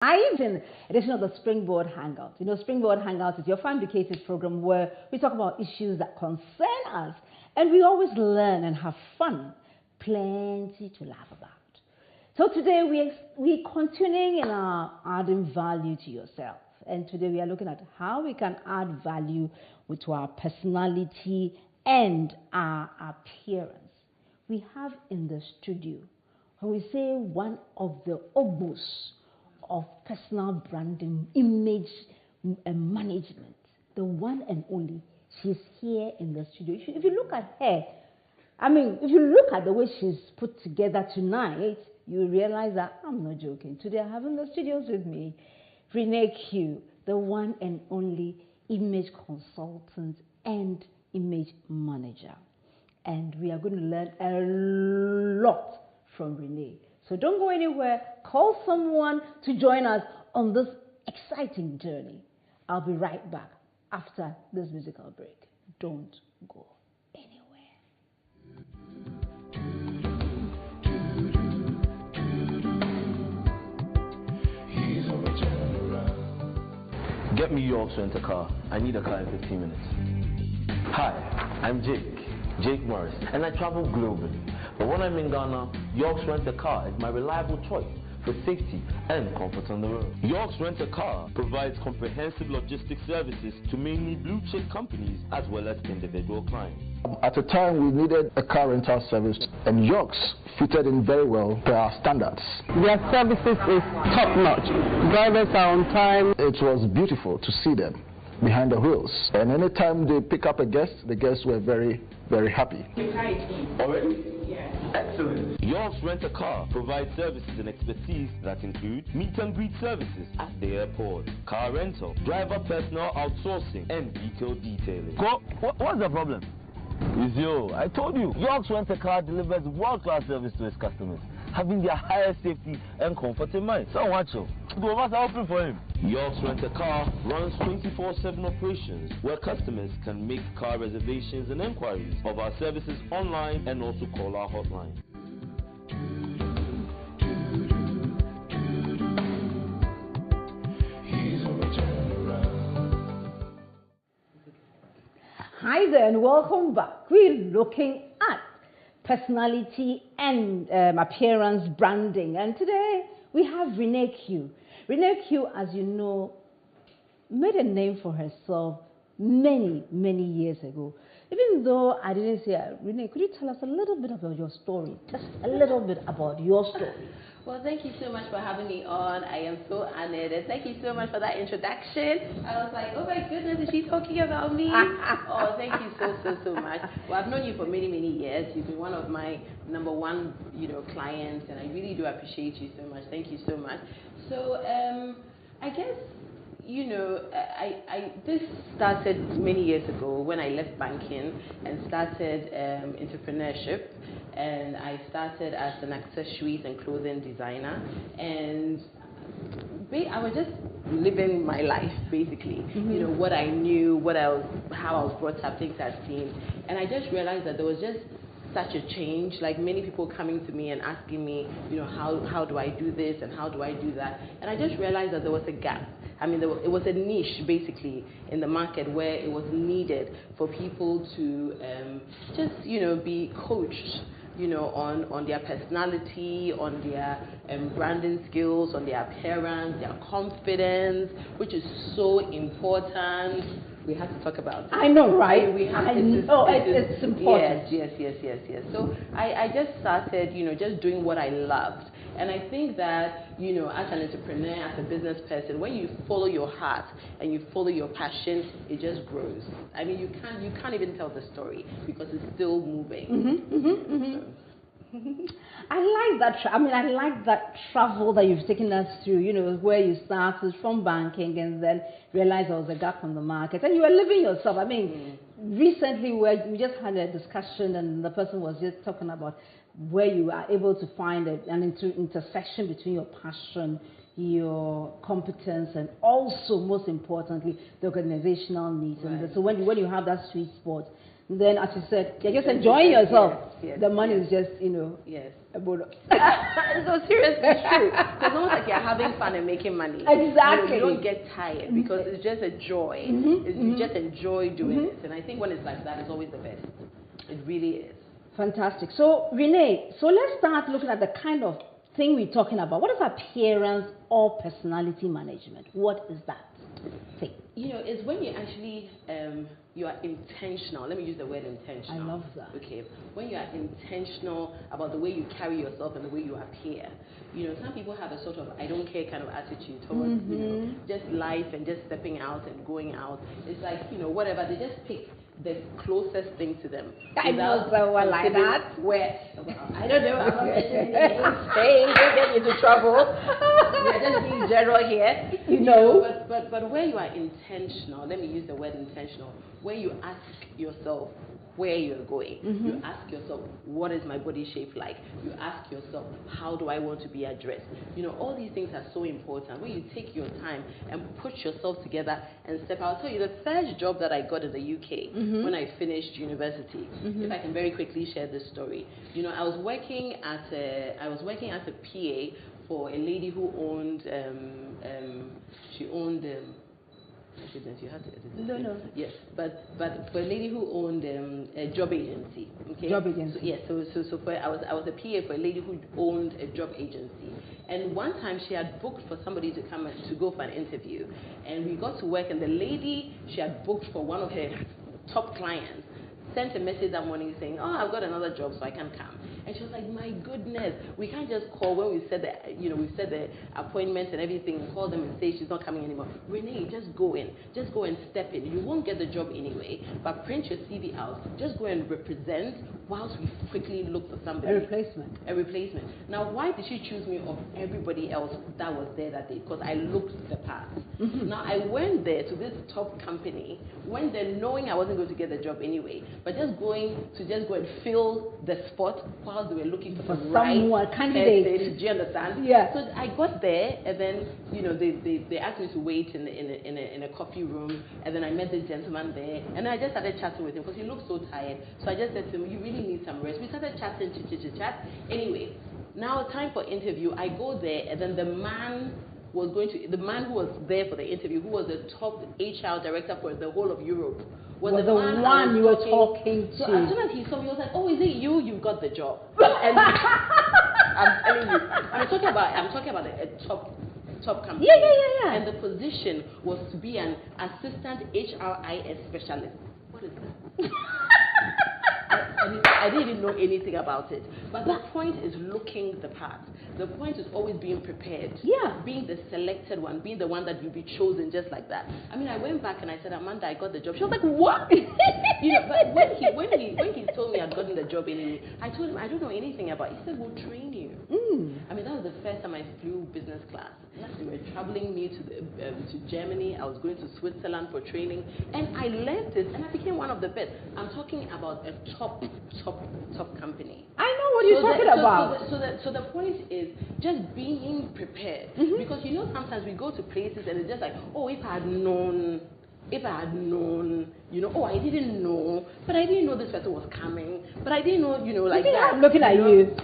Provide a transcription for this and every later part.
Even edition of the Springboard Hangout. You know, Springboard Hangout is your fan-educated program where we talk about issues that concern us, and we always learn and have fun. Plenty to laugh about. So today we're continuing in our adding value to yourself, and today we are looking at how we can add value to our personality and our appearance. We have in the studio, when we say one of the ogbos of personal branding, image management, the one and only. She's here in the studio. If you look at her, if you look at the way she's put together tonight, you realize that I'm not joking. Today I have in the studios with me Renee Q, the one and only image consultant and image manager. And we are going to learn a lot from Renee. So don't go anywhere. Call someone to join us on this exciting journey. I'll be right back after this musical break. Don't go anywhere. Get me York's rent-a-car. I need a car in 15 minutes. Hi, I'm Jake Morris, and I travel globally. But when I'm in Ghana, York's Rent-A-Car is my reliable choice for safety and comfort on the road. York's Rent-A-Car provides comprehensive logistics services to mainly blue-chip companies as well as individual clients. At the time, we needed a car rental service, and York's fitted in very well to our standards. Their services is top-notch. Drivers are on time. It was beautiful to see them behind the wheels. And anytime they pick up a guest, the guests were very, very happy. Already? Excellent. York's Rent-A-Car provides services and expertise that include meet and greet services at the airport, car rental, driver personal outsourcing, and vehicle detailing. What's the problem? It's you. I told you. York's Rent-A-Car delivers world-class service to its customers, having their highest safety and comfort in mind. So watch you. Go over open for him. York's Rent-A-Car runs 24/7 operations where customers can make car reservations and inquiries of our services online and also call our hotline. Hi there and welcome back. We're looking at personality and appearance branding, and today we have Renee Q. Renee Q, as you know, made a name for herself many years ago. Even though I didn't say, Renee, could you tell us a little bit about your story? Just a little bit about your story. Well, thank you so much for having me on. I am so honored, and thank you so much for that introduction. I was like, oh my goodness, is she talking about me? Oh, thank you so much. Well, I've known you for many years. You've been one of my number one, clients, and I really do appreciate you so much. Thank you so much. So, I guess, this started many years ago when I left banking and started entrepreneurship. And I started as an accessories and clothing designer, and I was just living my life basically. What I knew, how I was brought up, things I'd seen, and I just realized that there was just such a change. Like many people coming to me and asking me, how do I do this and how do I do that, and I just realized that there was a gap. It was a niche basically in the market where it was needed for people to just be coached on their personality, on their branding skills, on their appearance, their confidence, which is so important. We have to talk about it. I know, right? It's important. Yes. So I just started, just doing what I loved. And I think that, as an entrepreneur, as a business person, when you follow your heart and you follow your passion, it just grows. You can't even tell the story because it's still moving. I like that. I like that travel that you've taken us through. Where you started from banking and then realized there was a gap on the market, and you were living yourself. Recently we just had a discussion, and the person was just talking about where you are able to find an intersection between your passion, your competence, and also, most importantly, the organizational needs. Right. And so when you have that sweet spot, Then, as you said, you're just enjoying yourself. Yes, the money yes. is just, Yes. a bonus. So seriously, it's true. It's almost like you're having fun and making money. Exactly. You don't get tired because it's just a joy. You just enjoy doing it. And I think when it's like that, it's always the best. It really is. Fantastic. So, Renee, let's start looking at the kind of thing we're talking about. What is appearance or personality management? What is that thing? It's when you actually, you are intentional. Let me use the word intentional. I love that. Okay. When you are intentional about the way you carry yourself and the way you appear. Some people have a sort of I don't care kind of attitude towards, just life and just stepping out and going out. It's like, whatever. They just pick the closest thing to them. I know someone like that. Where, I don't know, I'm not mentioning saying don't get into trouble. We're just being general here. But where you are intentional, let me use the word intentional, where you ask yourself where you're going. You ask yourself, what is my body shape like? You ask yourself, how do I want to be addressed? All these things are so important. When you take your time and put yourself together and step out. I'll tell you, the first job that I got in the UK when I finished university, if I can very quickly share this story. I was working as a PA for a lady who owned, you had to edit this. No. Yes, but for a lady who owned a job agency. Okay. Job agency. I was a PA for a lady who owned a job agency, and one time she had booked for somebody to come to go for an interview, and we got to work, and the lady she had booked for one of her top clients sent a message that morning saying, "Oh, I've got another job, so I can't come." And she was like, "My goodness, we can't just call when we said the appointment and everything, and call them and say she's not coming anymore. Renee, just go in, just go and step in. You won't get the job anyway, but print your CV out. Just go and represent whilst we quickly look for somebody." A replacement. Now, why did she choose me of everybody else that was there that day? Because I looked the part. Now, I went there to this top company, went there knowing I wasn't going to get the job anyway, but just go and fill the spot while they were looking for the right candidate. Do you understand? Yeah. So I got there, and then they asked me to wait in a coffee room, and then I met the gentleman there, and I just started chatting with him because he looked so tired. So I just said to him, "You really need some rest." We started chatting, chat. Anyway, now time for interview. I go there, and then the man who was there for the interview, who was the top HR director for the whole of Europe, was the one you were talking to. So as soon as he saw me, he was like, "Oh, is it you? You got the job." And I'm telling you, I'm talking about a top company. Yeah. And the position was to be an assistant HRIS specialist. What is that? I didn't even know anything about it. But the point is looking the part. The point is always being prepared. Yeah. Being the selected one, being the one that you'll be chosen just like that. I mean, I went back and I said, "Amanda, I got the job." She was like, "What?" But when he told me I'd gotten the job anyway, I told him, "I don't know anything about it." He said, "We'll train you." I mean, that was the first time I flew business class. They were traveling me to Germany. I was going to Switzerland for training, and I learned it, and I became one of the best. I'm talking about a top company. I know what you're talking about. So the point is just being prepared, because sometimes we go to places and it's just like, "Oh, if I had known, oh, I didn't know, but I didn't know this person was coming, but I didn't know, like that." I'm looking at you.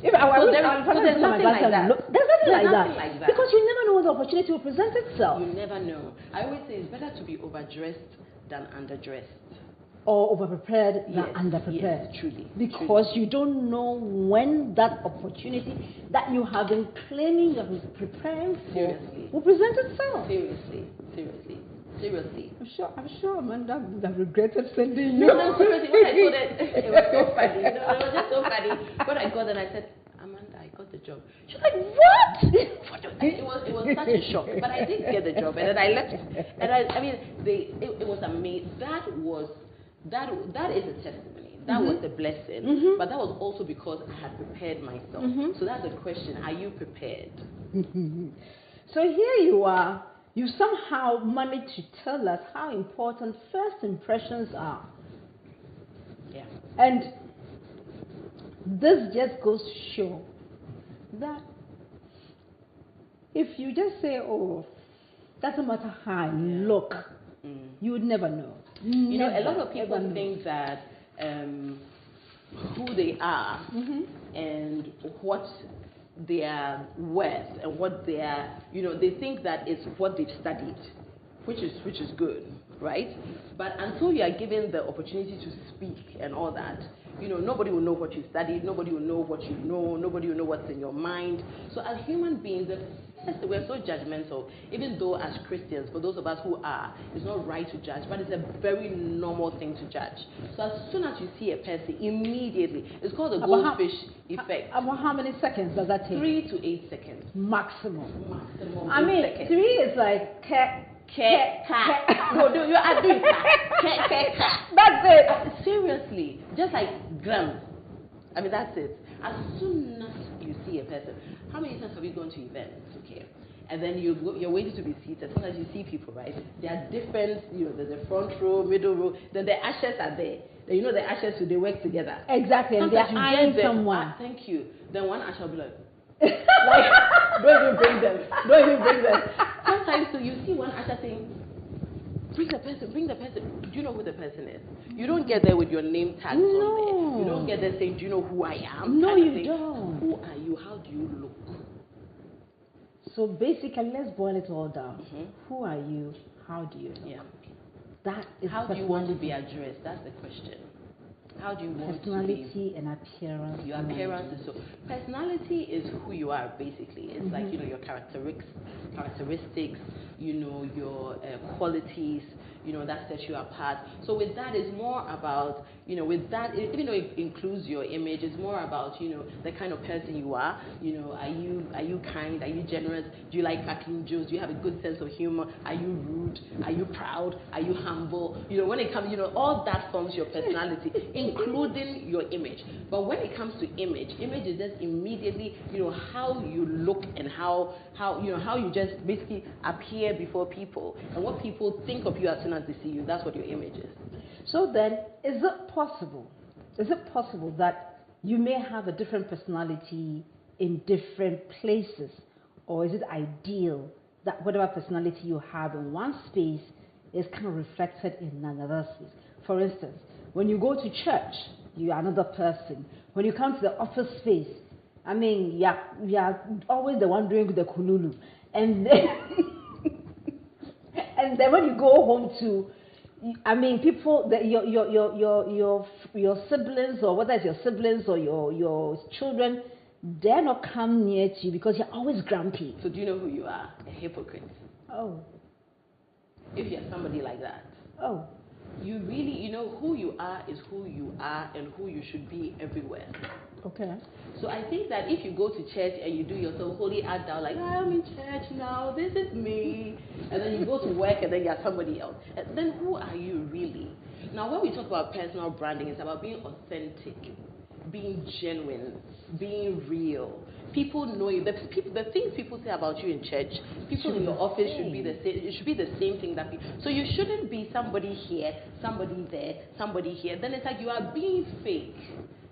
If there's nothing like that. There's nothing like that. Because you never know when the opportunity will present itself. You never know. I always say it's better to be overdressed than underdressed. Or overprepared than underprepared. Yes, truly. Because you don't know when that opportunity that you have been claiming, you have been preparing for, will present itself. Seriously. I'm sure Amanda would have regretted sending you. No, seriously, when I told it was so funny. It was just so funny. When I got there, I said, "Amanda, I got the job." She was like, "What?" It was such a shock. But I did get the job, and then I left. And it was amazing. That is a testimony. That was a blessing. But that was also because I had prepared myself. So that's the question: are you prepared? So here you are. You somehow managed to tell us how important first impressions are. Yeah. And this just goes to show that if you just say, "Oh, doesn't matter how I look, You would never know. You know, a lot of Never, people ever know. think that who they are and what they are worth and what they are, you know, they think that it's what they've studied, which is good, right? But until you are given the opportunity to speak and all that, you know, nobody will know what you studied, nobody will know what you know, nobody will know what's in your mind. So as human beings, we're so judgmental, even though as Christians, for those of us who are, it's not right to judge, but it's a very normal thing to judge. So as soon as you see a person, immediately, it's called the goldfish effect. About how many seconds does that take? 3 to 8 seconds. Maximum. I mean, seconds. 3 is like no, you are doing That's it. Seriously, just like grams. I mean, that's it. As soon as you see a person, how many times have you gone to events? Okay, and then you're waiting to be seated. Sometimes you see people, right? They are different. You know, there's the front row, middle row. Then the ushers are there. Then, you know, the ushers, so they work together. Exactly, and they're eyeing someone. Thank you. Then one usher will be like, don't even bring them. Don't even bring them. Sometimes, so you see one usher saying, bring the person, bring the person. Do you know who the person is? You don't get there with your name tags on there. You don't get there saying, do you know who I am? No, you don't. Who are you? How do you look? So basically, let's boil it all down. Who are you? How do you look? Yeah. That is how do you want to be addressed? That's the question. How do you want personality and appearance? Your appearance is so. Personality is who you are basically. It's like, you know, your characteristics, you know, your qualities, you know, that sets you apart. So with that, it's more about, you know, with that, even though it includes your image, it's more about, you know, the kind of person you are. You know, are you kind? Are you generous? Do you like cracking jokes? Do you have a good sense of humor? Are you rude? Are you proud? Are you humble? You know, when it comes, you know, all that forms your personality, including your image. But when it comes to image is just immediately, you know, how you look and how you know, how you just basically appear before people and what people think of you as soon as they see you. That's what your image is. So then, is it possible that you may have a different personality in different places, or is it ideal that whatever personality you have in one space is kind of reflected in another space? For instance, when you go to church, you are another person. When you come to the office space, I mean, you are always the one doing the kululu, and then and then when you go home to, I mean, people, your siblings, or whether it's your siblings or your children, dare not come near to you because you're always grumpy. So do you know who you are? A hypocrite. Oh. If you're somebody like that. Oh. You really, you know, who you are is who you are and who you should be everywhere. Okay. So I think that if you go to church and you do yourself holy act down, like, I'm in church now, this is me, and then you go to work and then you're somebody else, then who are you really? Now, when we talk about personal branding, it's about being authentic, being genuine, being real. People know you. The things people say about you in church, people in your office should be the same. It should be the same thing that people. So you shouldn't be somebody here, somebody there, somebody here. Then it's like you are being fake.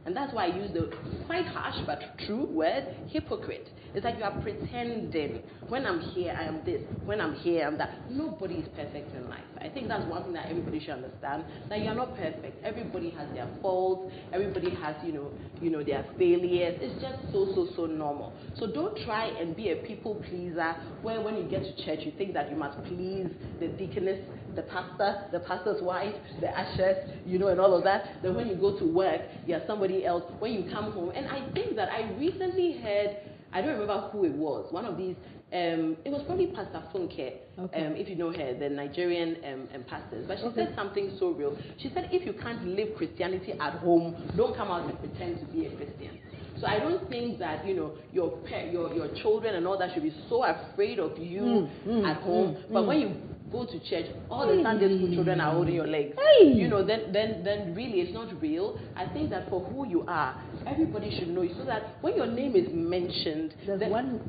And that's why I use the quite harsh but true word, hypocrite. It's like you are pretending. When I'm here, I am this. When I'm here, I'm that. Nobody is perfect in life. I think that's one thing that everybody should understand, that you're not perfect. Everybody has their faults. Everybody has, you know, their failures. It's just so normal. So don't try and be a people pleaser where when you get to church, you think that you must please the deaconess, the pastor, the pastor's wife, the ushers, you know, and all of that. Then when you go to work, you're somebody else. When you come home, and I think that I recently heard, I don't remember who it was, one of these, it was probably Pastor Funke, if you know her, the Nigerian pastors. But she said something so real. She said, if you can't live Christianity at home, don't come out and pretend to be a Christian. So I don't think that, you know, your children and all that should be so afraid of you at home. But when you go to church, all the Sunday school children are holding your legs. You know, then really it's not real. I think that for who you are, everybody should know you, so that when your name is mentioned, there's one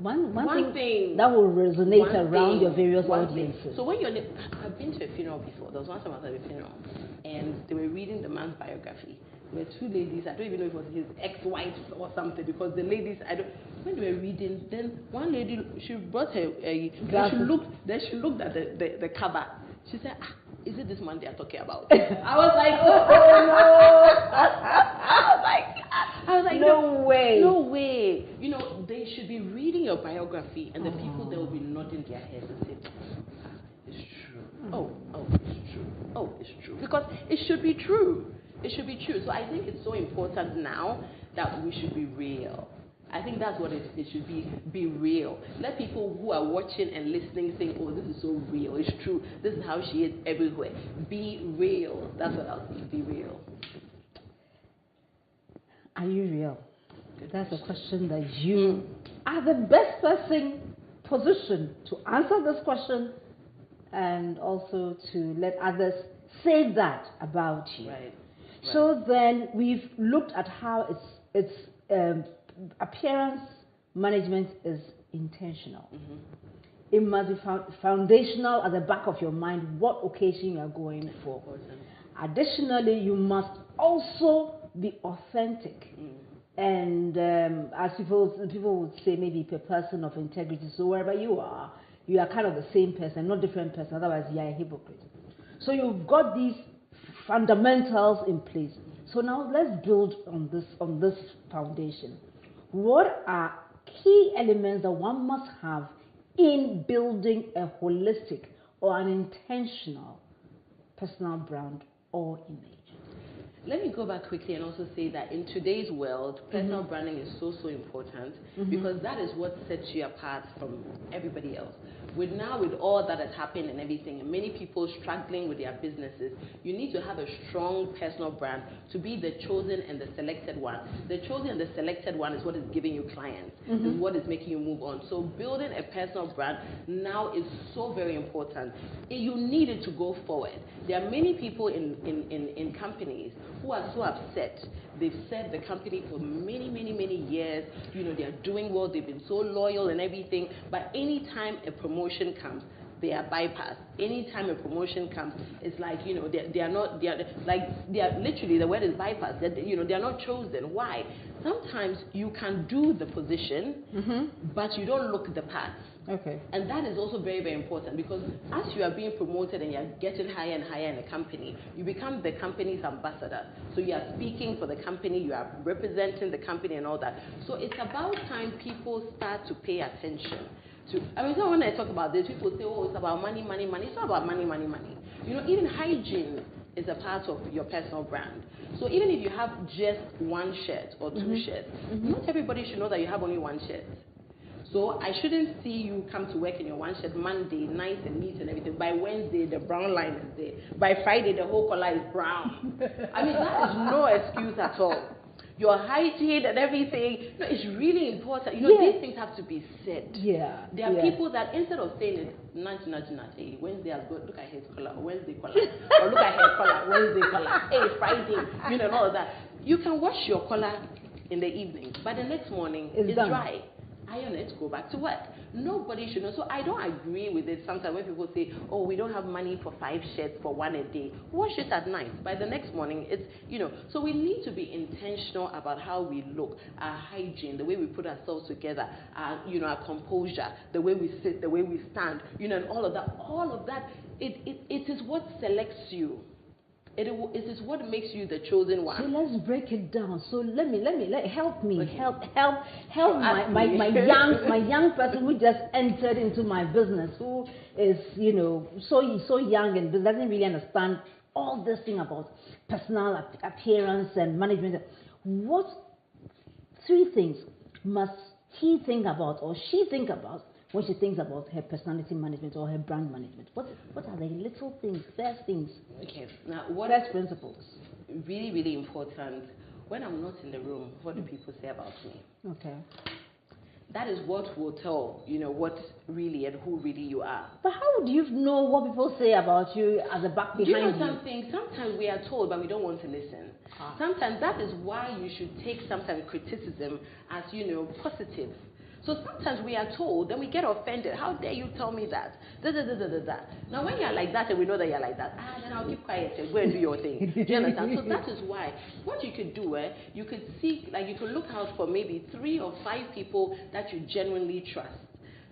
thing that will resonate around your various audiences. So when your name, I've been to a funeral before. There was one time I was at a funeral, and they were reading the man's biography. There were two ladies. I don't even know if it was his ex-wife or something, because the ladies, when they were reading, then one lady, she brought her, then she looked at the cover. She said, is it this man they are talking about? I was like, oh no. I was like, no way. No way. You know, they should be reading your biography, and the people there will be nodding their heads and say, it's true. Oh, it's true. Oh, it's true. Because it should be true. It should be true. So I think it's so important now that we should be real. I think that's what it should be real. Let people who are watching and listening think, oh, this is so real, it's true, this is how she is everywhere. Be real. That's what I'll say, be real. Are you real? That's a question that you are the best person positioned to answer this question, and also to let others say that about you. Right. So then we've looked at how its appearance management is intentional. It must be foundational at the back of your mind what occasion you are going for. Additionally, you must also be authentic. And as people would say, maybe a person of integrity. So wherever you are kind of the same person, not different person, otherwise you are a hypocrite. So you've got these fundamentals in place. So now let's build on this foundation. What are key elements that one must have in building a holistic or an intentional personal brand or image? Let me go back quickly and also say that in today's world, personal branding is so important because that is what sets you apart from everybody else. With all that has happened and everything, and many people struggling with their businesses, you need to have a strong personal brand to be the chosen and the selected one. The chosen and the selected one is what is giving you clients, is what is making you move on. So building a personal brand now is so very important. You need it to go forward. There are many people in companies who are so upset. They've served the company for many years. You know, they are doing well. They've been so loyal and everything. But anytime a promotion comes, they are bypassed. Anytime a promotion comes, it's like, you know, they are literally, the word is bypassed. They are not chosen. Why? Sometimes you can do the position, but you don't look the part. Okay. And that is also very, very important, because as you are being promoted and you're getting higher and higher in the company, you become the company's ambassador. So you are speaking for the company, you are representing the company and all that. So it's about time people start to pay attention to, so when I talk about this, people say, oh, it's about money. It's not about money. You know, even hygiene is a part of your personal brand. So even if you have just one shirt or two shirts, not everybody should know that you have only one shirt. So I shouldn't see you come to work in your one shirt Monday, nice and neat and everything. By Wednesday, the brown line is there. By Friday, the whole color is brown. I mean, that is no excuse at all. Your hygiene and everything, no, it's really important. You know, these things have to be said. Yeah. There are people that instead of saying it, nudge, hey, Wednesday has got, look at his color, Wednesday color, or look at her color, Wednesday color, hey, Friday, you know, and all of that. You can wash your color in the evening, but the next morning it's dry. Iron it, go back to work. Nobody should know. So I don't agree with it sometimes when people say, oh, we don't have money for 5 shirts for one a day. Wash it at night. By the next morning, it's, you know. So we need to be intentional about how we look, our hygiene, the way we put ourselves together, our, you know, our composure, the way we sit, the way we stand, you know, and all of that. All of that, it is what selects you. It is what makes you the chosen one. So let's break it down. So help me, Okay. help my young person who just entered into my business, who is, you know, so young and doesn't really understand all this thing about personal appearance and management. What 3 things must he think about or she think about when she thinks about her personality management or her brand management? What are the little things, first things? Okay, now what first principles? Really, really important. When I'm not in the room, what do people say about me? Okay. That is what will tell, you know, what really and who really you are. But how do you know what people say about you at the back behind you? You know something? Sometimes we are told, but we don't want to listen. Sometimes that is why you should take sometimes criticism as, you know, positive. So sometimes we are told, then we get offended. How dare you tell me that? Now when you're like that and we know that you're like that, then I'll keep quiet and go and do your thing. Do you understand? So that is why, what you could do, you could seek, like you could look out for maybe 3 or 5 people that you genuinely trust.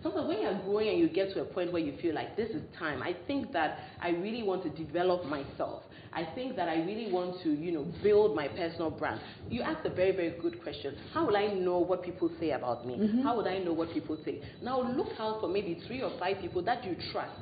Sometimes when you're growing and you get to a point where you feel like this is time, I think that I really want to develop myself. I think that I really want to, build my personal brand. You asked a very, very good question. How will I know what people say about me? How would I know what people say? Now look out for maybe 3 or 5 people that you trust,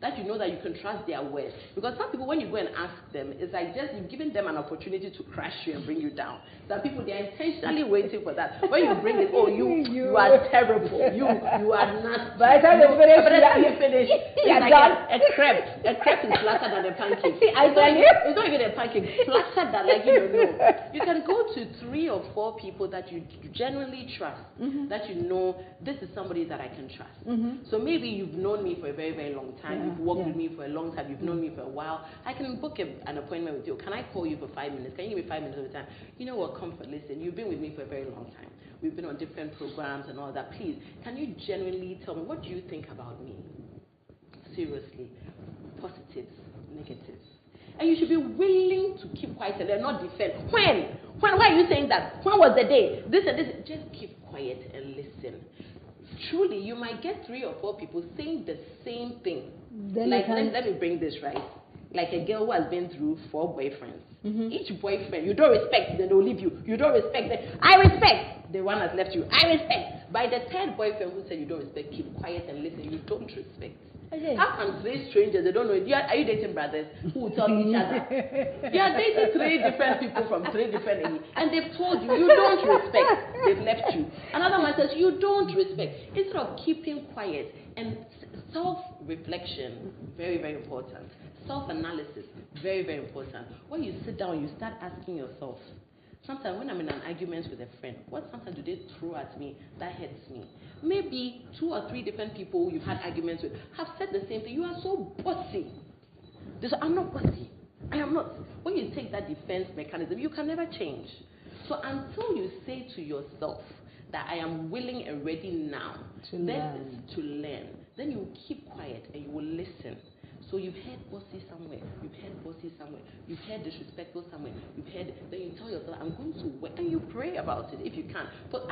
that you know that you can trust their words. Because some people, when you go and ask them, it's like just you've given them an opportunity to crash you and bring you down. Some people, they're intentionally waiting for that. When you bring it, oh, you are terrible. You are not. By the time you finish, it's like a crepe. A crepe is flatter than a pancake. It's not even a pancake. Flatter than, like, you don't know. You can go to 3 or 4 people that you genuinely trust, that you know this is somebody that I can trust. So maybe you've known me for a very, very long time. You've worked with me for a long time. You've known me for a while. I can book an appointment with you. Can I call you for 5 minutes? Can you give me 5 minutes of the time? You know what? Comfort. Listen, you've been with me for a very long time. We've been on different programs and all that. Please, can you genuinely tell me what do you think about me? Seriously, positives, negatives. And you should be willing to keep quiet and not defend. When? Why are you saying that? When was the day? This and this. Just keep quiet and listen. Truly, you might get 3 or 4 people saying the same thing. Then like, let me bring this right. Like a girl who has been through 4 boyfriends. Each boyfriend, you don't respect, then they'll leave you. You don't respect them. I respect. The one has left you. I respect. By the 3rd boyfriend who said you don't respect, keep quiet and listen. You don't respect. How can 3 strangers, they don't know, are you dating brothers who will tell each other? You are dating 3 different people from 3 different areas, and they've told you, you don't respect, they've left you. Another man says, you don't respect. Instead of keeping quiet, and self-reflection, very, very important. Self-analysis, very, very important. When you sit down, you start asking yourself, sometimes when I'm in an argument with a friend, what sometimes do they throw at me that hurts me? Maybe 2 or 3 different people you've had arguments with have said the same thing. You are so bossy. They say, I'm not bossy. I am not. When you take that defense mechanism, you can never change. So until you say to yourself that I am willing and ready now to learn, then you keep quiet and you will listen. So you've heard bossy somewhere, you've heard bossy somewhere, you've heard disrespectful somewhere, then you tell yourself, I'm going to work, and you pray about it if you can. But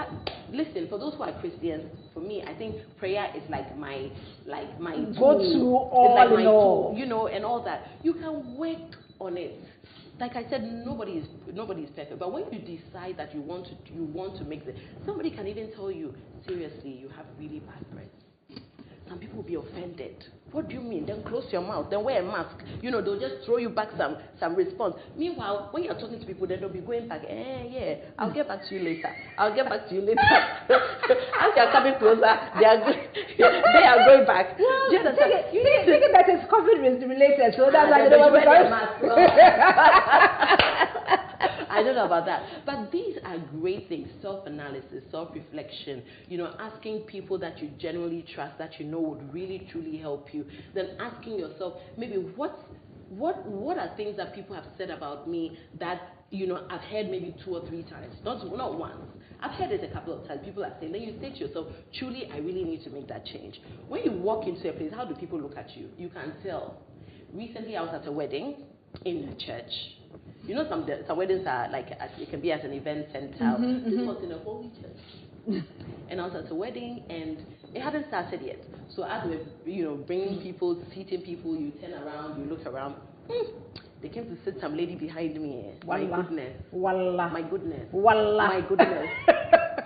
listen, for those who are Christians, for me, I think prayer is like my go to all, like my tool, and all that. You can work on it. Like I said, nobody is perfect. But when you decide that you want to make it, somebody can even tell you, seriously, you have really bad breath. Some people will be offended. What do you mean? Then close your mouth. Then wear a mask. They'll just throw you back some response. Meanwhile, when you're talking to people, then they'll be going back. Yeah, I'll get back to you later. As you're coming closer, they are going back. Well, you think that is COVID related, so that's why they don't want to wear a mask. I don't know about that. But these are great things. Self-analysis, self-reflection, asking people that you genuinely trust, that you know would really, truly help you. Then asking yourself, maybe what are things that people have said about me that, I've heard maybe 2 or 3 times, not once. I've heard it a couple of times. People are saying, then you say to yourself, truly, I really need to make that change. When you walk into a place, how do people look at you? You can tell. Recently, I was at a wedding in a church. Some weddings are like, it can be at an event center. This was in a holy church. And I was at a wedding, and it hadn't started yet. So as we were, bringing people, seating people, you turn around, you look around. They came to sit some lady behind me. My goodness. Wallah. My goodness. Wallah. My goodness.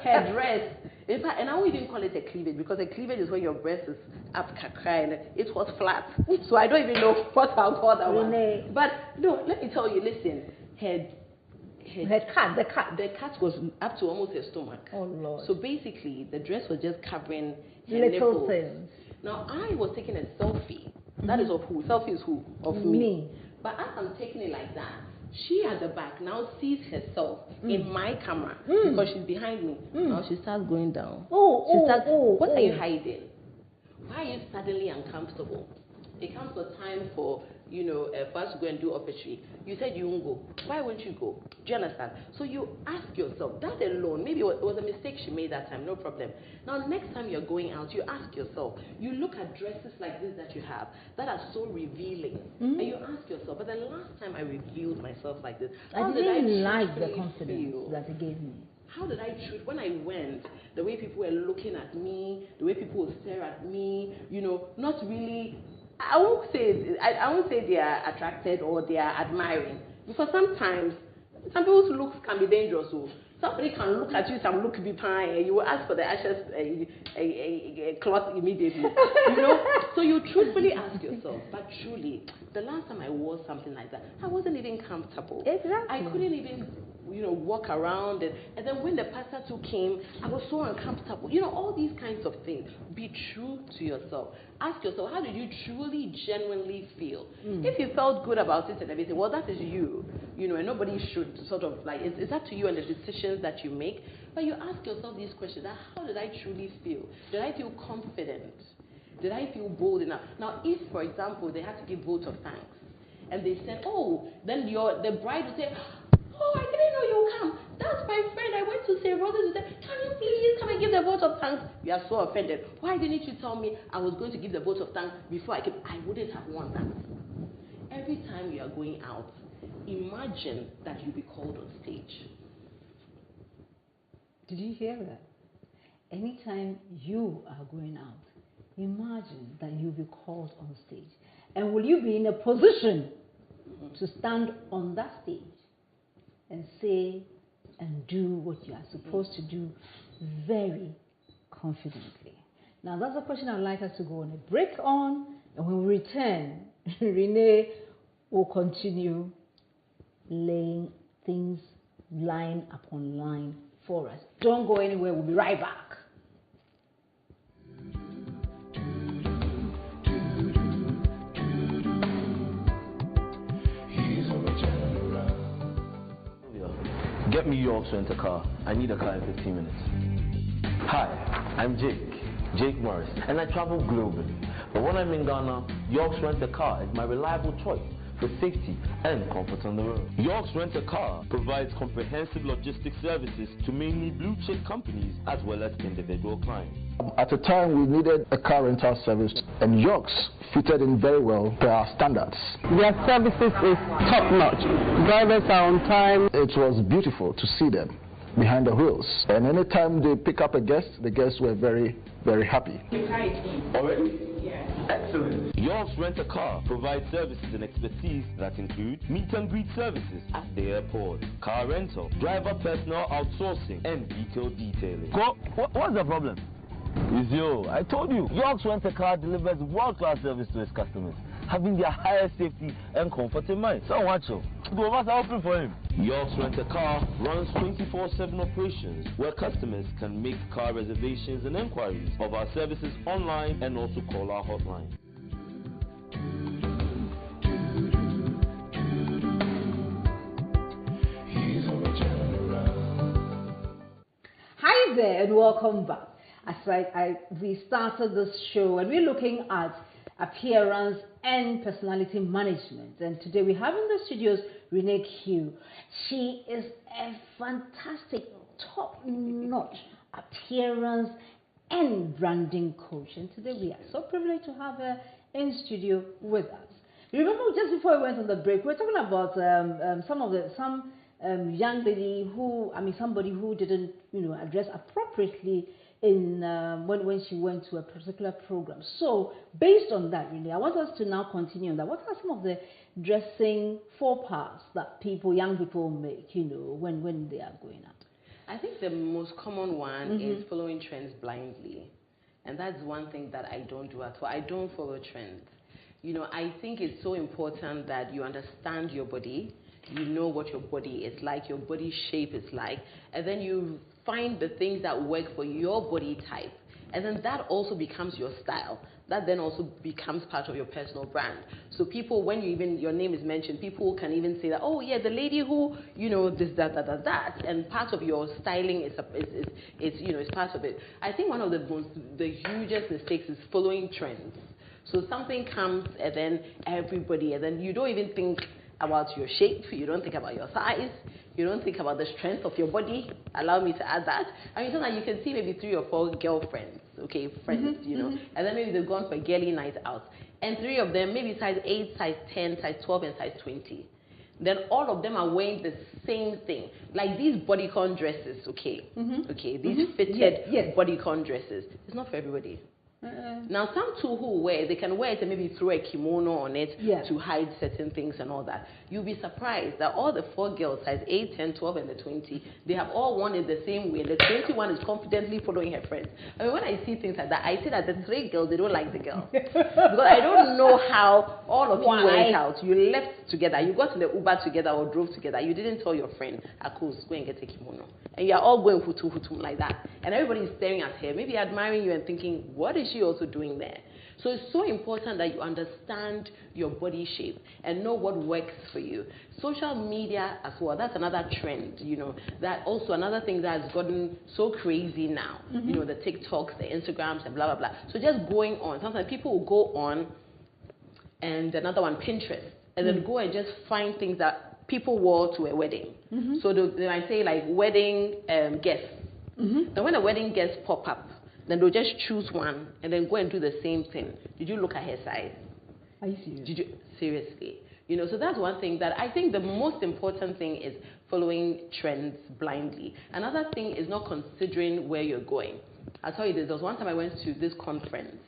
Her dress. In fact, and I won't even call it a cleavage, because a cleavage is when your breast is up kakra, and it was flat. So I don't even know what I'll call that Renee. one. But no, let me tell you, listen. The cut was up to almost her stomach. Oh Lord. So basically, the dress was just covering her little nipples. things. Now I was taking a selfie. That is of who? Selfie is who? Of me. But as I'm taking it like that, she at the back now sees herself in my camera because she's behind me. Now she starts going down. What are you hiding? Why are you suddenly uncomfortable? It comes to time for us to go and do officially. You said you won't go. Why won't you go? Do you understand? So you ask yourself, that alone, maybe it was a mistake she made that time, no problem. Now, next time you're going out, you ask yourself, you look at dresses like this that you have, that are so revealing, and you ask yourself, but the last time I revealed myself like this, I didn't like the confidence that it gave me. how did I choose when I went? The way people were looking at me, the way people would stare at me, you know, not really. I won't say they are attracted or they are admiring, because sometimes some people's looks can be dangerous. So somebody can look at you, some look be fine, and you will ask for the ashes a cloth immediately. You know, so you truthfully ask yourself. But truly, the last time I wore something like that, I wasn't even comfortable. Exactly. I couldn't even, you know, walk around, and then when the pastor too came, I was so uncomfortable. You know, all these kinds of things. Be true to yourself. Ask yourself, how did you truly, genuinely feel? If you felt good about it and everything, well, that is you. You know, and nobody should sort of like, it's up to you and the decisions that you make. But you ask yourself these questions: how did I truly feel? Did I feel confident? Did I feel bold enough? Now, if, for example, they had to give vote of thanks, and they said, oh, then the bride would say, oh, I didn't know you would come. That's my friend. I went to St. Roses to say, can you please come and give the vote of thanks? You are so offended. Why didn't you tell me I was going to give the vote of thanks before I came? I wouldn't have won that. Every time you are going out, imagine that you'll be called on stage. Did you hear that? Anytime you are going out, imagine that you'll be called on stage. And will you be in a position to stand on that stage and say and do what you are supposed to do very confidently? Now, that's a question I'd like us to go on a break on, and when we return, Renee will continue laying things line upon line for us. Don't go anywhere, we'll be right back. Get me York's rent-a-car. I need a car in 15 minutes. Hi, I'm Jake Morris, and I travel globally. But when I'm in Ghana, York's Rent-a-Car is my reliable choice for safety and comfort on the road. York's Rent-a-Car provides comprehensive logistics services to mainly blue-chip companies as well as individual clients. At the time, we needed a car rental service, and York's fitted in very well to our standards. Their services is top-notch. Drivers are on time. It was beautiful to see them behind the wheels, and anytime they pick up a guest, the guests were very, very happy. Already? Excellent. York's Rent-a-Car provides services and expertise that include meet and greet services at the airport, car rental, driver personal outsourcing, and detail detailing. What's the problem? It's you. I told you. York's Rent-a-Car delivers world-class service to its customers, having their highest safety and comfort in mind. So watch you. Go over to open for him. York's Rent-a-Car runs 24/7 operations where customers can make car reservations and inquiries of our services online and also call our hotline. Hi there and welcome back. As we started this show and we're looking at appearance and personality management, and today we have in the studios Renee Q. She is a fantastic top-notch appearance and branding coach, and today we are so privileged to have her in studio with us. You remember just before we went on the break, we were talking about some young lady who, somebody who didn't, address appropriately in when she went to a particular program. So based on that, really, I want us to now continue on that. What are some of the dressing faux pas that young people make, when they are going out? I think the most common one is following trends blindly. And that's one thing that I don't do at all. I don't follow trends. I think it's so important that you understand your body, you know what your body is like, your body shape is like, and then you find the things that work for your body type. And then that also becomes your style. That then also becomes part of your personal brand. So people, when your name is mentioned, people can even say that, oh yeah, the lady who, this, that. And part of your styling is part of it. I think one of the hugest mistakes is following trends. So something comes and then everybody, and then you don't even think about your shape, you don't think about your size, you don't think about the strength of your body. Allow me to add that. So that you can see maybe 3 or 4 girlfriends, friends, and then maybe they've gone for a girly night out. And 3 of them, maybe size 8, size 10, size 12, and size 20. then all of them are wearing the same thing. Like these bodycon dresses, okay? Okay, these fitted bodycon dresses. It's not for everybody. Now, some too who wear, they can wear it and maybe throw a kimono on it to hide certain things and all that. You'll be surprised that all the 4 girls, size 8, 10, 12, and the 20, they have all worn it the same way. The 21 is confidently following her friends. I mean, when I see things like that, I say that the 3 girls, they don't like the girl. Because I don't know how all of you went out. You left together. You got in the Uber together or drove together. You didn't tell your friend, Akos, go and get a kimono. And you're all going hutum like that. And everybody is staring at her, maybe admiring you and thinking, what is she also doing there? So it's so important that you understand your body shape and know what works for you. Social media as well, that's another trend, you know, that also another thing that has gotten so crazy now, you know, the TikToks, the Instagrams and blah, blah, blah. So just going on, sometimes people will go on, and another one, Pinterest, and then go and just find things that people wore to a wedding. So they might say like wedding guests. Then when the wedding guests pop up, then they'll just choose one and then go and do the same thing. Did you look at her size? Are you serious? Did you seriously? You know, so that's one thing that I think the most important thing is following trends blindly. Another thing is not considering where you're going. I'll tell you this. There was one time I went to this conference.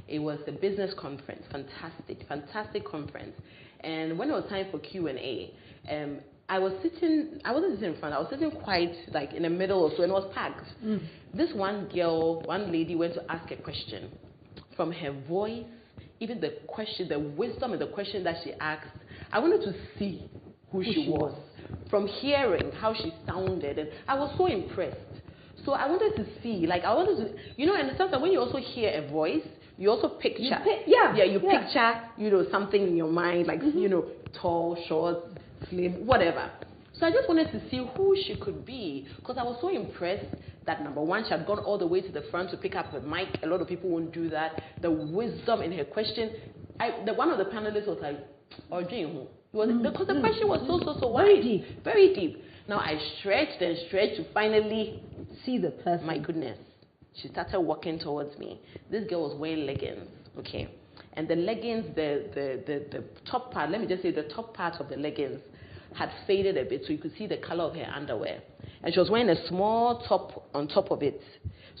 It was a business conference. Fantastic conference. And when it was time for Q&A, I wasn't sitting in front, I was sitting quite like in the middle or so, and it was packed. This one lady went to ask a question. From her voice, even the question, the wisdom in the question that she asked, I wanted to see who she was. From hearing how she sounded, and I was so impressed. So I wanted to see, like I wanted to, you know, and sometimes when you also hear a voice, you also picture. You picture, you know, something in your mind, like, you know, tall, short, slim, whatever. So I just wanted to see who she could be, because I was so impressed that, number one, she had gone all the way to the front to pick up a mic. A lot of people won't do that. The wisdom in her question. One of the panelists was like, because the question was so wide. Very deep. Now I stretched and stretched to finally see the person. My goodness. She started walking towards me. This girl was wearing leggings, okay? And the leggings, the top part, let me just say the top part of the leggings had faded a bit, so you could see the color of her underwear. And she was wearing a small top on top of it.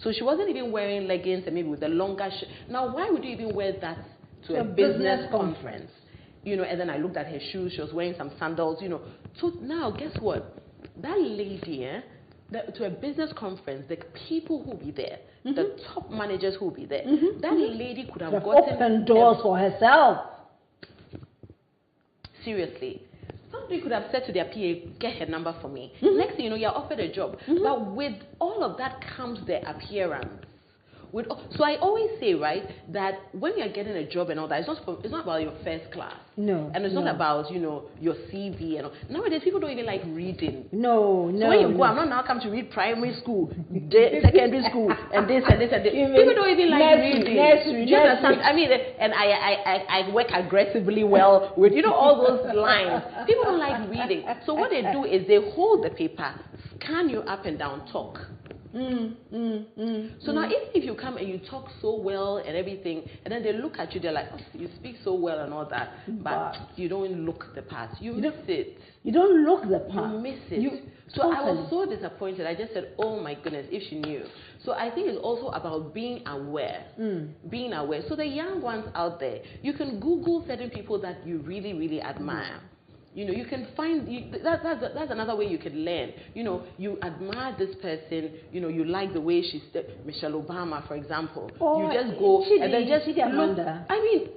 So she wasn't even wearing leggings and maybe with a longer shirt. Now, why would you even wear that to a business conference? You know, and then I looked at her shoes. She was wearing some sandals, you know. So now, guess what? That lady, to a business conference, the people who will be there, the top managers who will be there, that lady could have gotten opened doors for herself. Seriously. Somebody could have said to their PA, get her number for me. Next thing you know, you're offered a job. But with all of that comes the appearance. So I always say, right, that when you're getting a job and all that, it's not about your first class. No. And it's not about, you know, your CV and all. Nowadays, people don't even like reading. No. So when you go, I'm not now come to read primary school, secondary school, and this and this and this. People don't even like reading. I mean, and I work aggressively well with, you know, all those lines. People don't like reading. So what they do is they hold the paper, scan you up and down, talk. So now if you come and you talk so well and everything, and then they look at you, they're like, oh, you speak so well and all that, but you don't look the part. You miss it. You don't look the part. You miss it. So I was so disappointed. I just said, oh my goodness, if she knew. So I think it's also about being aware. Being aware. So the young ones out there, you can Google certain people that you really, really admire. You know, you can find, that's another way you can learn. You know, you admire this person, you know, you like the way she's, Michelle Obama, for example. You just go and then just look. I mean,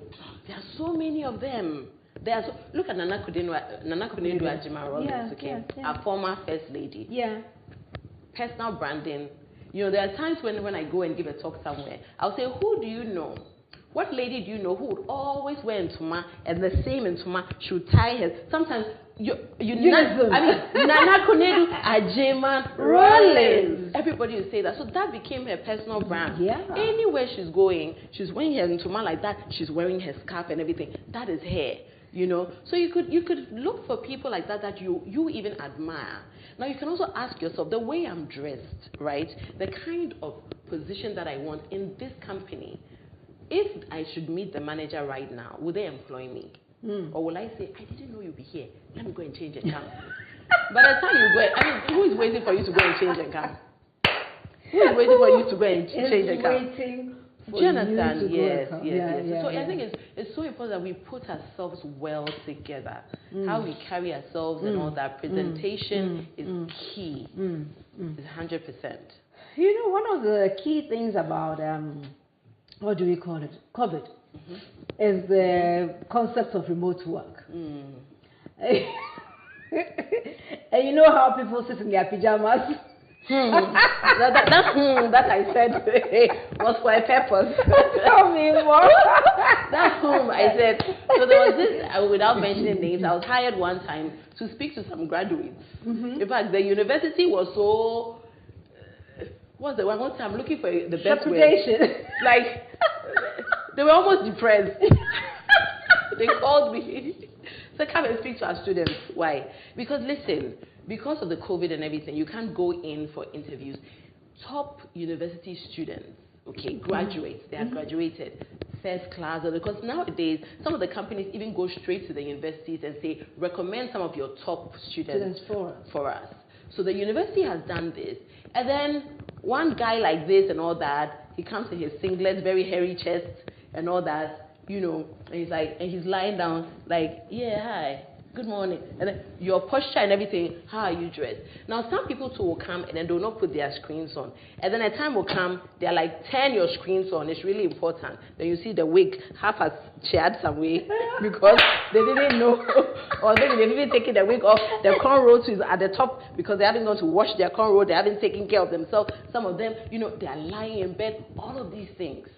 there are so many of them. Look at Nana Kudendu Ajima-Rawlings, okay? Our former first lady. Personal branding. You know, there are times when I go and give a talk somewhere, I'll say, who do you know? What lady do you know who would always wear ntoma and the same ntoma should tie her? Sometimes Nana Kudendu Ajima-Rawlings. Everybody will say that. So that became her personal brand. Anywhere she's going, she's wearing her ntoma like that. She's wearing her scarf and everything. That is her. You know. So you could look for people like that you even admire. Now you can also ask yourself, the way I'm dressed, right? The kind of position that I want in this company. If I should meet the manager right now, would they employ me? Or will I say, I didn't know you'd be here. Let me go and change and come. By the time you go, I mean, who is waiting for you to go and change and come? Who is waiting for you to go and change and come? Do you understand? Yes. So I think it's so important that we put ourselves well together. How we carry ourselves and all that. Presentation is key. It's 100%. You know, one of the key things about, what do we call it? COVID. Is the concept of remote work. And you know how people sit in their pajamas? that I said was for a purpose. Tell me more. That's whom I said. So there was this, without mentioning names, I was hired one time to speak to some graduates. In fact, the university was so, what's the one time I'm looking for the best reputation. Like, they were almost depressed. They called me. So come and speak to our students. Why? Because listen, because of the COVID and everything, you can't go in for interviews. Top university students, okay, graduates, they have graduated first class, or because nowadays some of the companies even go straight to the universities and say, recommend some of your top students for us. So the university has done this. And then one guy like this and all that, he comes in his singlet, very hairy chest and all that, you know, and he's like, and he's lying down like, yeah, hi, good morning. And then your posture and everything, how are you dressed? Now, some people too will come and then do not put their screens on. And then a time will come, they're like, turn your screens on. It's really important. Then you see the wig half as shared some way because they didn't know, or maybe they didn't take the wig off. The cornrows is at the top because they haven't gone to wash their cornrow. They haven't taken care of themselves. Some of them, you know, they are lying in bed. All of these things.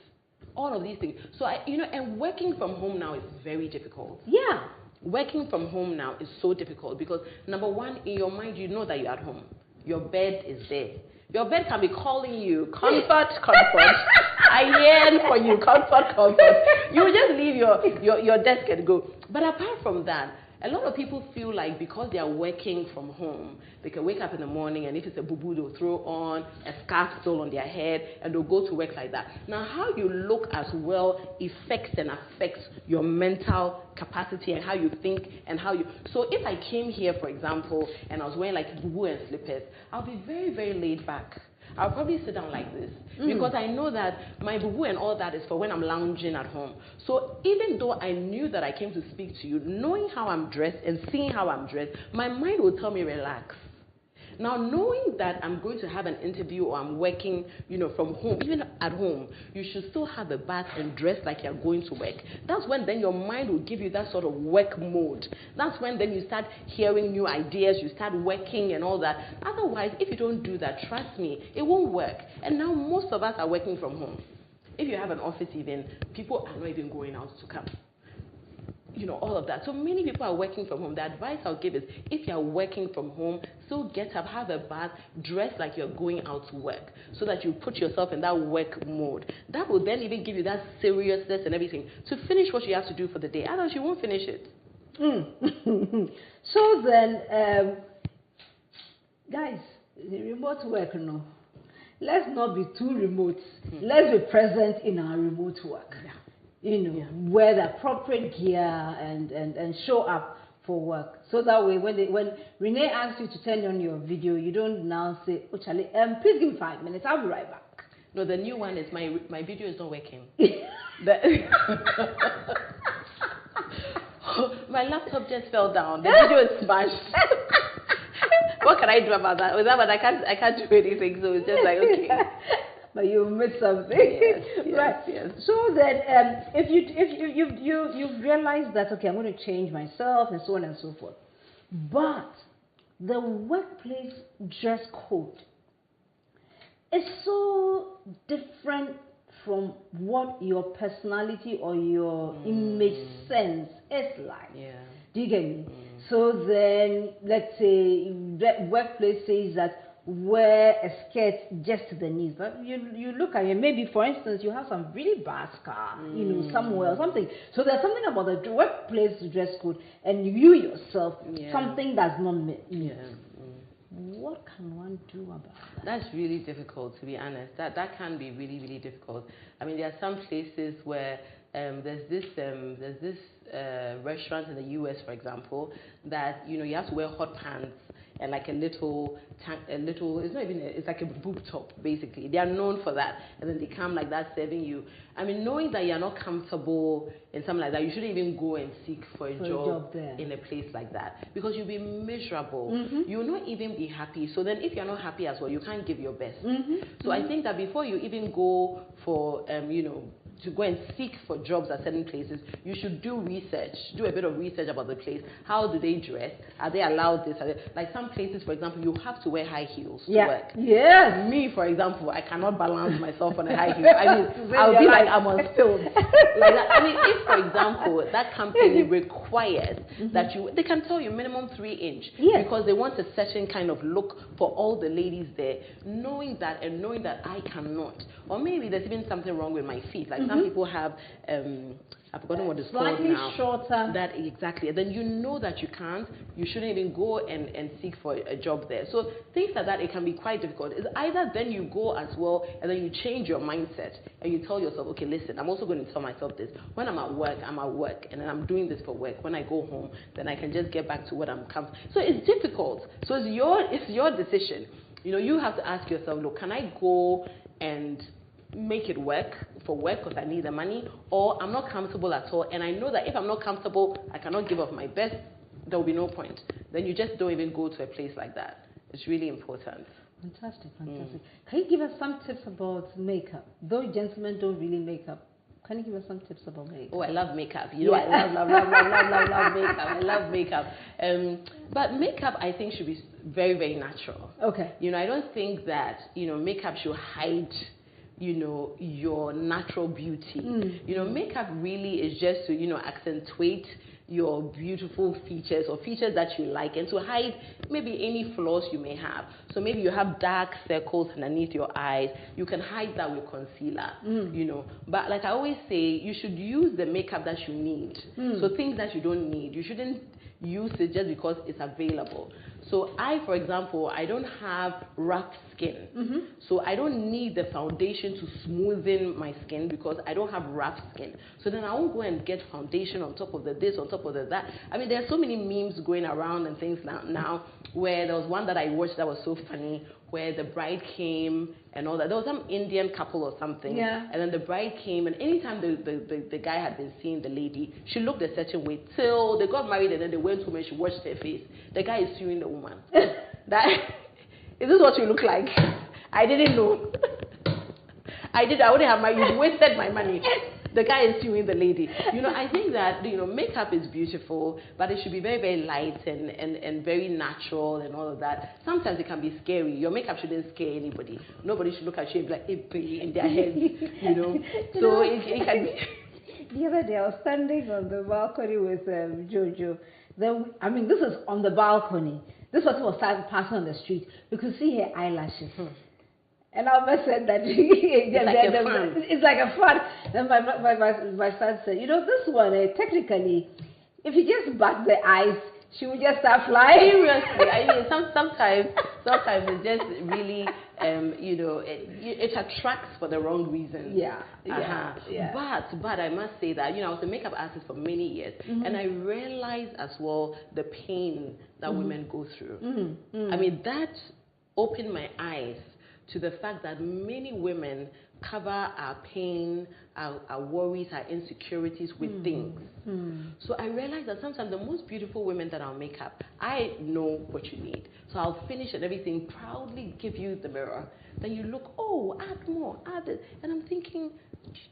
All of these things. So, and working from home now is very difficult. Yeah. Working from home now is so difficult because, number one, in your mind, you know that you're at home. Your bed is there. Your bed can be calling you, comfort, comfort. I yearn for you, comfort, comfort. You will just leave your desk and go. But apart from that, a lot of people feel like because they are working from home, they can wake up in the morning and if it's a boo-boo, they'll throw on a scarf still on their head and they'll go to work like that. Now, how you look as well affects your mental capacity and how you think and how you... So if I came here, for example, and I was wearing like boo-boo and slippers, I'll be very, very laid back. I'll probably sit down like this because I know that my boo-boo and all that is for when I'm lounging at home. So even though I knew that I came to speak to you, knowing how I'm dressed and seeing how I'm dressed, my mind will tell me relax. Now, knowing that I'm going to have an interview or I'm working, from home, even at home, you should still have a bath and dress like you're going to work. That's when then your mind will give you that sort of work mode. That's when then you start hearing new ideas, you start working and all that. Otherwise, if you don't do that, trust me, it won't work. And now most of us are working from home. If you have an office even, people are not even going out to come. All of that. So many people are working from home. The advice I'll give is, if you're working from home, still get up, have a bath, dress like you're going out to work, so that you put yourself in that work mode. That will then even give you that seriousness and everything to finish what you have to do for the day. Otherwise, you won't finish it. So then, guys, remote work, no. Let's not be too remote. Let's be present in our remote work. Yeah. Wear the appropriate gear and show up for work. So that way, when Renee asks you to turn on your video, you don't now say, "Oh, Charlie, please give me 5 minutes. I'll be right back." No, the new one is my video is not working. My laptop just fell down. The video is smashed. What can I do about that? With that, but I can't do anything. So it's just like, okay. But you missed something. Yes, right. Yes. So that if you've realized that, okay, I'm going to change myself and so on and so forth, but the workplace dress code is so different from what your personality or your image sense is like. Yeah. Do you get me? So then, let's say the workplace says that wear a skirt just to the knees, but you look at it, maybe for instance you have some really bad scar, somewhere or something. So there's something about the workplace dress code and you yourself, something that's not met. What can one do about that? That's really difficult, to be honest. That can be really, really difficult. I mean, there are some places where there's this restaurant in the US, for example, that you have to wear hot pants and like a little, it's not even, it's like a boob top, basically. They are known for that. And then they come like that serving you. I mean, knowing that you're not comfortable in something like that, you shouldn't even go and seek for a job in a place like that. Because you'll be miserable. You'll not even be happy. So then if you're not happy as well, you can't give your best. So I think that before you even go for, to go and seek for jobs at certain places, you should do research, do a bit of research about the place. How do they dress? Are they allowed this? Like some places, for example, you have to wear high heels to work. Yes. Me, for example, I cannot balance myself on a high heel. I mean, I'll be like I'm on stilts. Like that. I mean, if, for example, that company requires that they can tell you minimum 3-inch because they want a certain kind of look for all the ladies there, knowing that I cannot. Or maybe there's even something wrong with my feet. Like some people have, I've forgotten what it's called now. Slightly shorter. That, exactly. And then you know that you can't, you shouldn't even go and seek for a job there. So things like that, it can be quite difficult. It's either then you go as well and then you change your mindset and you tell yourself, okay, listen, I'm also going to tell myself this. When I'm at work, and then I'm doing this for work. When I go home, then I can just get back to what I'm comfortable. So it's difficult. So it's your decision. You have to ask yourself, look, can I go and make it work for work because I need the money, or I'm not comfortable at all, and I know that if I'm not comfortable, I cannot give off my best, there will be no point. Then you just don't even go to a place like that. It's really important. Fantastic. Can you give us some tips about makeup? Though gentlemen don't really make up, can you give us some tips about makeup? Oh, I love makeup. I love makeup. I love makeup. But makeup, I think, should be very, very natural. Okay. I don't think that, makeup should hide your natural beauty. Makeup really is just to, accentuate your beautiful features or features that you like and to hide maybe any flaws you may have. So maybe you have dark circles underneath your eyes. You can hide that with concealer, But like I always say, you should use the makeup that you need. So things that you don't need, you shouldn't use it just because it's available. So for example, I don't have rough skin. So I don't need the foundation to smoothen my skin because I don't have rough skin. So then I won't go and get foundation on top of this, on top of that. I mean, there are so many memes going around and things now where there was one that I watched that was so funny, where the bride came and all that. There was some Indian couple or something. Yeah. And then the bride came, and anytime the guy had been seeing the lady, she looked a certain way till they got married, and then they went home and she washed her face. The guy is suing the woman. Is this what you look like? I didn't know. I wouldn't have you wasted my money. The guy is suing the lady. I think that, makeup is beautiful, but it should be very, very light and very natural and all of that. Sometimes it can be scary. Your makeup shouldn't scare anybody. Nobody should look at you and be like, hey, in their heads, So it can be. The other day, I was standing on the balcony with Jojo. This is on the balcony. This person was passing on the street. We could see her eyelashes. And I almost said that it's like a fun. And my son said, this one, technically, if you just bat the eyes, she would just start flying. Seriously, I mean, sometimes it's just really, it attracts for the wrong reasons. But I must say that, I was a makeup artist for many years, and I realized as well the pain that women go through. I mean, that opened my eyes to the fact that many women cover our pain, our worries, our insecurities with things. So I realized that sometimes the most beautiful women that I'll make up, I know what you need. So I'll finish and everything, proudly give you the mirror. Then you look, oh, add more, add it. And I'm thinking,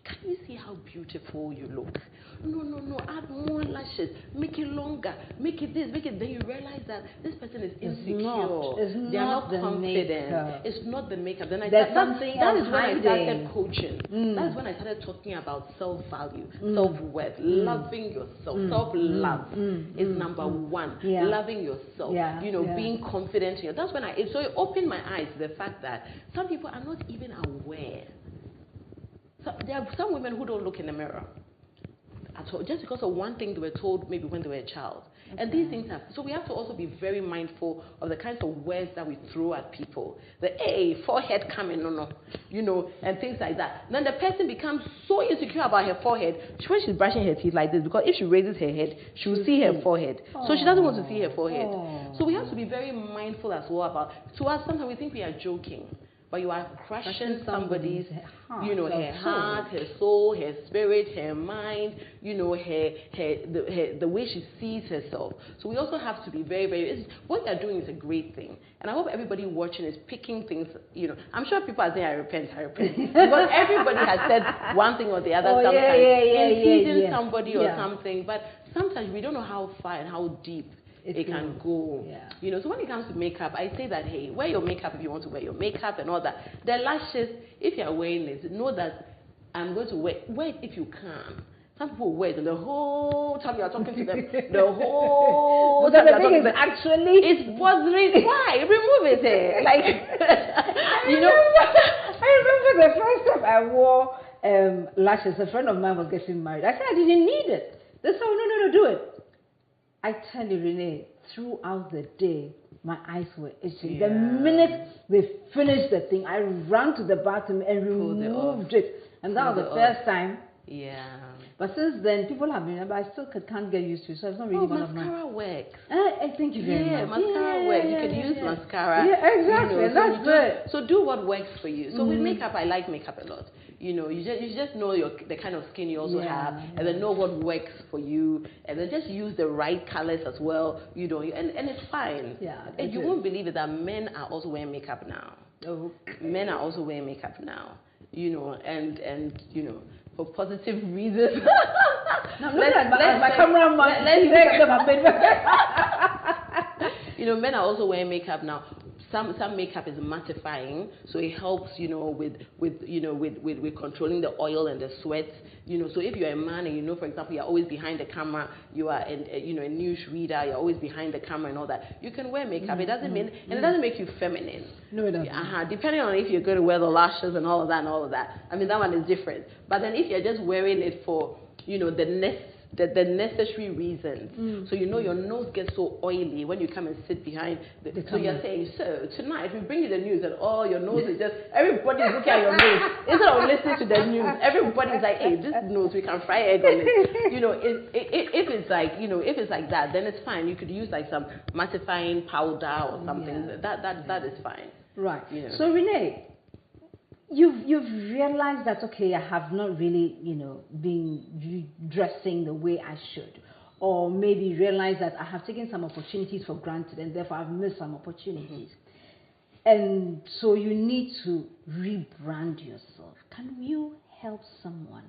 can you see how beautiful you look? No, add more lashes, make it longer, make it this, make it. Then you realize that this person is insecure. They are not confident. It's not the makeup. Then that is when I started coaching. That's when I started talking about self-value, self-worth, loving yourself. Self-love is number one. Loving yourself. Being confident in you. That's when so it opened my eyes to the fact that some people are not even aware. So there are some women who don't look in the mirror. at all, just because of one thing they were told maybe when they were a child. And these things have, so we have to also be very mindful of the kinds of words that we throw at people. The hey, forehead coming, no, and things like that. Then the person becomes so insecure about her forehead when she's brushing her teeth like this, because if she raises her head, she will see her forehead. So she doesn't want to see her forehead. So we have to be very mindful as well about, to us, sometimes we think we are joking, but you are crushing somebody's heart, her heart, her soul, her spirit, her mind, the way she sees herself. So we also have to be very, very, what they're doing is a great thing. And I hope everybody watching is picking things, I'm sure people are saying, I repent. Because everybody has said one thing or the other sometimes, in teasing somebody or something, but sometimes we don't know how far and how deep it can go. So when it comes to makeup, I say that, hey, wear your makeup if you want to wear your makeup and all that. The lashes, if you are wearing it, know that I'm going to wear it if you can. Some people wear it and the whole time you are talking to them, the whole time you are talking to them, actually, it's bothering. Why? Remove it. I remember the first time I wore lashes. A friend of mine was getting married. I said I didn't need it. They said, oh, no, do it. I tell you, Renee, throughout the day, my eyes were itching. The minute they finished the thing, I ran to the bathroom and removed it. And that was the first time. Yeah. But since then, people have been, but I still can't get used to it, so it's not really one of mine. Mascara works. I thank you very much. Yeah, mascara works. You can use mascara. Yeah, exactly. That's good. So do what works for you. So with makeup, I like makeup a lot. You just know the kind of skin you also have, and then know what works for you, and then just use the right colors as well. And it's fine. Yeah. And you won't believe it that men are also wearing makeup now. Oh. Men are also wearing makeup now. And for positive reasons. No, my cameraman. Men are also wearing makeup now. Some makeup is mattifying, so it helps, with controlling the oil and the sweat. So if you're a man and for example, you're always behind the camera, you are a news reader, you're always behind the camera and all that, you can wear makeup. It doesn't mean, and it doesn't make you feminine. No, it doesn't. Depending on if you're going to wear the lashes and all of that. I mean, that one is different. But then if you're just wearing it for, the necessary reasons. So your nose gets so oily when you come and sit behind so you're saying, so tonight we bring you the news and your nose is just, everybody's looking at your nose. Instead of listening to the news, everybody's like, hey, this nose, we can fry egg on it. If it's like that, then it's fine. You could use like some mattifying powder or something. That is fine. Right. So Renee, You've realized that, okay, I have not really, been dressing the way I should. Or maybe realize that I have taken some opportunities for granted and therefore I've missed some opportunities. And so you need to rebrand yourself. Can you help someone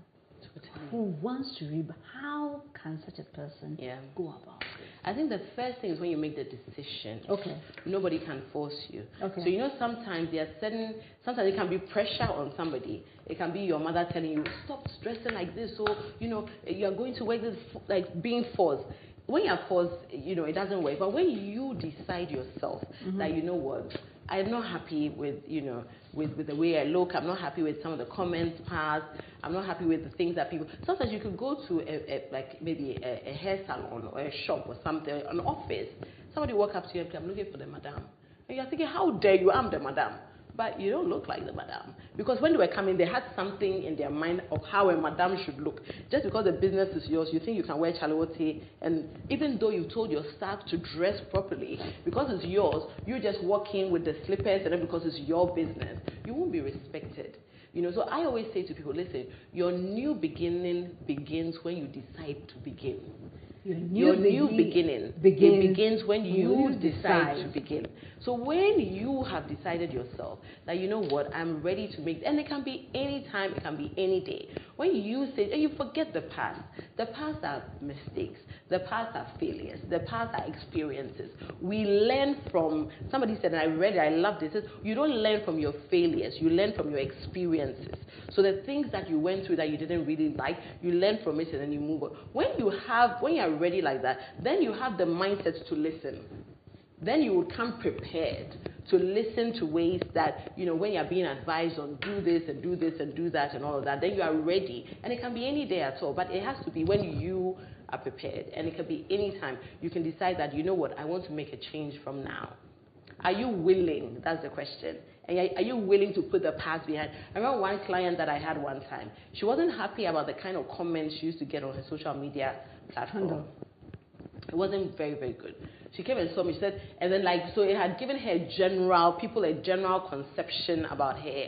who wants to rebrand? How can such a person go about it? I think the first thing is when you make the decision. Okay. Nobody can force you. Okay. So sometimes sometimes it can be pressure on somebody. It can be your mother telling you, stop dressing like this, or you're going to wear this, like being forced. When you're forced, it doesn't work. But when you decide yourself that what, I'm not happy with with the way I look. I'm not happy with some of the comments passed. I'm not happy with the things that people. Sometimes you could go to maybe a hair salon or a shop or something, an office. Somebody walk up to you and say, I'm looking for the madam. And you're thinking, how dare you? I'm the madam. But you don't look like the madam. Because when they were coming, they had something in their mind of how a madam should look. Just because the business is yours, you think you can wear chalote, and even though you told your staff to dress properly, because it's yours, you just walk in with the slippers, and then because it's your business, you won't be respected. So I always say to people, listen, your new beginning begins when you decide to begin. Your new beginning begins when you decide to begin. So when you have decided yourself that, what, I'm ready to make, and it can be any time, it can be any day. When you say, and you forget the past are mistakes, the past are failures, the past are experiences. We learn from, somebody said, and I read it, I loved it, you don't learn from your failures, you learn from your experiences. So the things that you went through that you didn't really like, you learn from it and then you move on. When you're ready like that, then you have the mindset to listen. Then you will come prepared to listen to ways that, you know, when you're being advised on do this and do this and do that and all of that, then you are ready. And it can be any day at all, but it has to be when you are prepared. And it can be any time. You can decide that, you know what, I want to make a change from now. Are you willing? That's the question. And are you willing to put the past behind? I remember one client that I had one time. She wasn't happy about the kind of comments she used to get on her social media platform. It wasn't very, very good. She came and saw me. She said, and then so it had given her a general conception about her,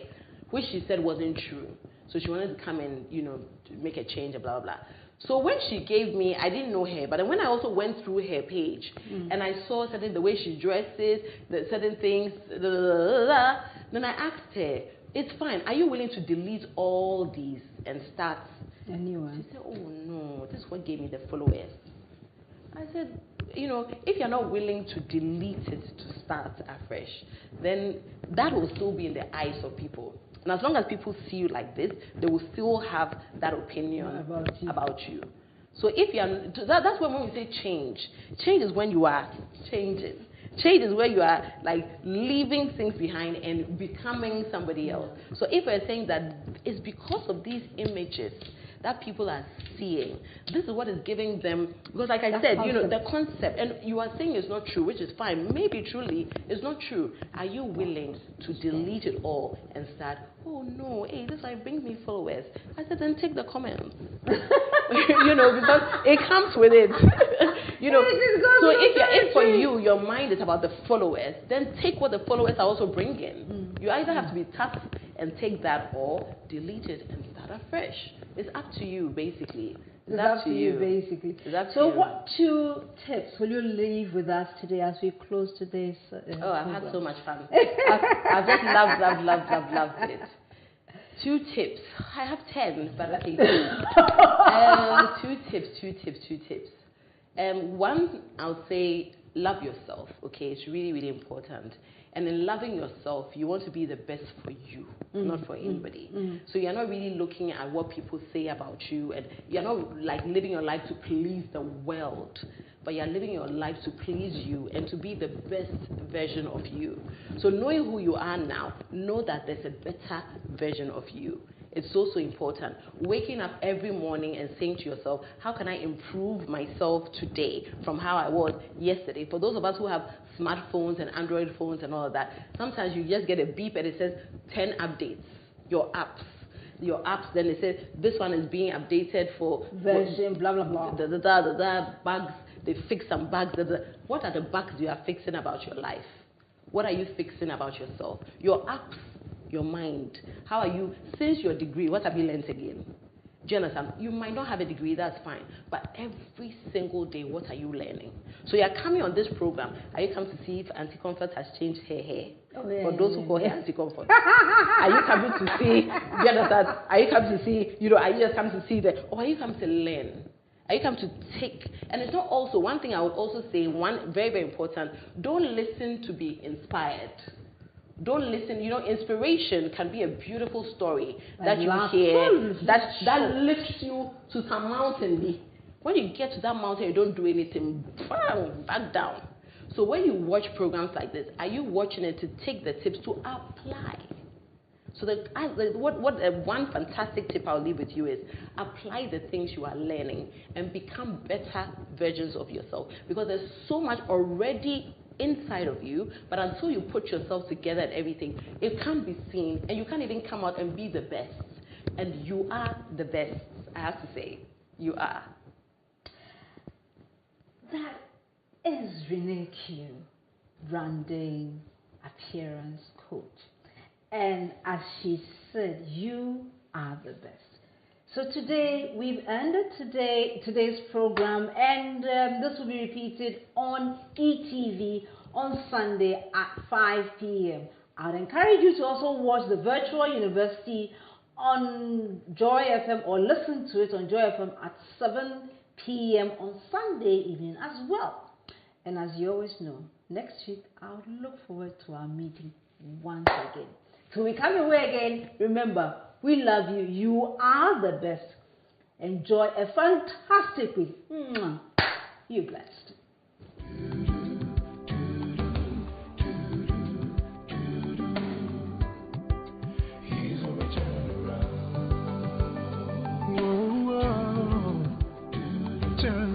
which she said wasn't true. So she wanted to come and, you know, to make a change, blah, blah, blah. So when she gave me, I didn't know her, but then when I also went through her page and I saw the way she dresses, the certain things, then I asked her, it's fine, are you willing to delete all these and start a new one? She said, oh no, this is what gave me the followers. I said, you know, if you're not willing to delete it to start afresh, then that will still be in the eyes of people. And as long as people see you like this, they will still have that opinion about you. So if you're, that's when we say change. Change is when you are changing. Change is where you are like leaving things behind and becoming somebody else. So if we're saying that it's because of these images that people are seeing, this is what is giving them, because like I said, you know, the concept, and you are saying it's not true, which is fine. Maybe truly it's not true. Are you willing to delete it all and start, oh no, hey, this like brings me followers? I said, then take the comments. You know, because it comes with it. You know, so if for you, your mind is about the followers, then take what the followers are also bringing. You either have to be tough and take that, or delete it and start afresh. It's up to you, basically. It's up to you, basically. So what 2 tips will you leave with us today as we close today's I've had so much fun. I've just loved it. 2 tips. I have 10, but okay, 2 tips. One, I'll say love yourself, okay? It's really, really important. And in loving yourself, you want to be the best for you, not for anybody. So you're not really looking at what people say about you, and you're not like living your life to please the world, but you're living your life to please you and to be the best version of you. So knowing who you are now, know that there's a better version of you. It's also important. Waking up every morning and saying to yourself, how can I improve myself today from how I was yesterday? For those of us who have smartphones and Android phones and all of that, sometimes you just get a beep and it says 10 updates, your apps, then it says this one is being updated for version, blah, blah, blah. Bugs, they fix some bugs. What are the bugs you are fixing about your life? What are you fixing about yourself? Your apps, your mind. How are you, since your degree, what have you learned again? Do you understand? You might not have a degree, that's fine. But every single day, what are you learning? So you're coming on this program. Are you coming to see if Auntie Comfort has changed her hair? Oh, yeah, for those who call her Auntie Comfort. Are you coming to see, do you understand? Are you coming to see, you know, are you just coming to see that? Or are you coming to learn? Are you coming to take? And it's not also, one thing I would also say, one very, very important, don't listen to be inspired. Don't listen, you know, inspiration can be a beautiful story that you hear, that lifts you to some mountain. When you get to that mountain, you don't do anything, back down. So when you watch programs like this, are you watching it to take the tips to apply? So one fantastic tip I'll leave with you is apply the things you are learning and become better versions of yourself, because there's so much already inside of you, but until you put yourself together and everything, it can't be seen, and you can't even come out and be the best. And you are the best, I have to say. You are. That is Renee Q, branding, appearance coach. And as she said, you are the best. So today, we've ended today's program, and this will be repeated on ETV on Sunday at 5 p.m. I'd encourage you to also watch the virtual university on Joy FM, or listen to it on Joy FM at 7 p.m. on Sunday evening as well. And as you always know, next week, I would look forward to our meeting once again. So we come away again, remember, we love you. You are the best. Enjoy a fantastic week. You're blessed. to